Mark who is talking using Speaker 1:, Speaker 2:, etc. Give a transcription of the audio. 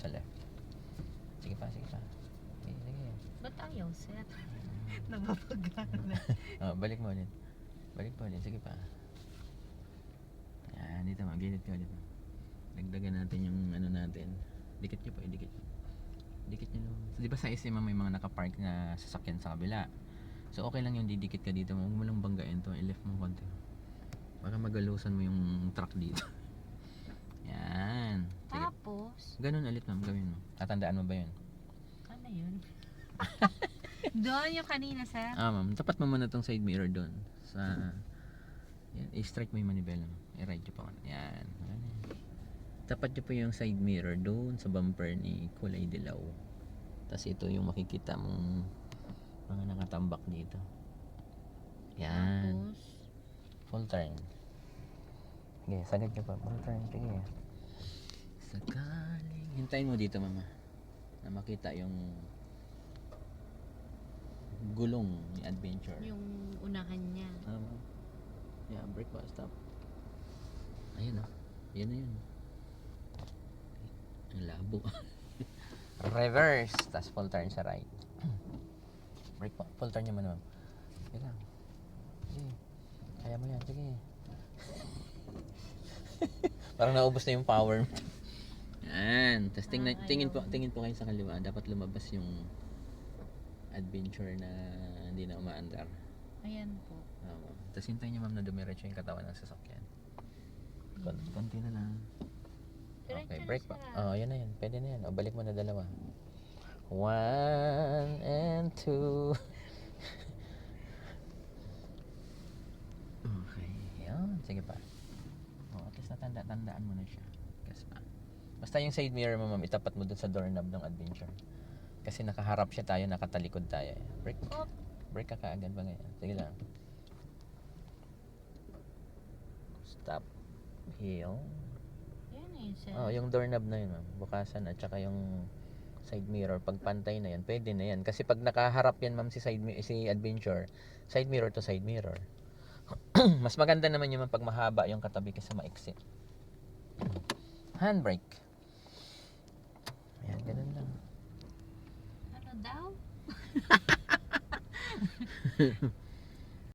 Speaker 1: to left. Sige pa, sige pa. Sige, sige.
Speaker 2: Ba't ayaw, sir? Napapagana.
Speaker 1: Balik mo ulit. Balik mo ulit, sige pa. Yan, dito ma'am, gilid ka ulit. Dagdagan natin yung ano natin. Dikit nyo po, dikit. Dikit nyo lang. So, di ba sa SM may mga nakapark na sasakyan sa kabila? So okay lang yung didikit ka dito. Huwag mo lang banggain to. I-left mo konti. Baka magalusan mo yung truck dito. Yan. Sige.
Speaker 2: Tapos,
Speaker 1: Ganun ulit ma'am, gawin mo. Tatandaan mo ba yun?
Speaker 2: ano yun? Doon yung kanina, sir.
Speaker 1: Ma'am, tapat mo muna tong side mirror doon. Sa... Yan, i-strike mo yung manibela mo. I-right nyo pa. Yan. Tapat nyo po yung side mirror doon sa bumper ni kulay dilaw. Tapos ito yung makikita mong mga nakatambak dito. Yan.
Speaker 2: Tapos,
Speaker 1: Full turn. Sige, sagad nyo pa. Full turn. Sige. Sakaling. Hintayin mo dito mama. Na makita yung gulong ni Adventure.
Speaker 2: yung unahan niya.
Speaker 1: Yeah, brake pa, stop. Ayun oh. Yan na yun. Ang labo. Reverse. Tapos full turn sa right. Brake pa. Full turn nyo man ma'am. Sige lang. Sige. Kaya mo yan. Sige. Parang naubos na yung power. Yan. Tapos tingin po kayo sa kaliwa. Dapat lumabas yung Adventure na hindi na umaandar.
Speaker 2: Ayan po.
Speaker 1: Tapos hintayin nyo ma'am na dumiretso yung katawan ng sasakyan. Konti na lang.
Speaker 2: Diretso
Speaker 1: Okay,
Speaker 2: na
Speaker 1: break pa.
Speaker 2: siya.
Speaker 1: Yan na yan. Pwede na yan. Balik mo na dalawa. 1 and 2. Okay. Yan. Sige pa. At least tandaan mo na siya. Kasi pa. Basta yung side mirror mo ma'am, itapat mo dun sa doorknob ng Adventure. Kasi nakaharap siya tayo, nakatalikod tayo. Break.
Speaker 2: Oh,
Speaker 1: Break ka kaagad ba ngayon? Sige lang. Stop. Heel.
Speaker 2: yan eh, sir.
Speaker 1: Yung doorknob na yun, ma'am. Bukasan at saka yung side mirror. Pag pantay na yan, pwede na yan. Kasi pag nakaharap yan, ma'am, si Adventure, side mirror to side mirror. Mas maganda naman yung pag mahaba yung katabi kasi maiksi. Handbrake. Ayan, ganun lang.
Speaker 2: Ano daw?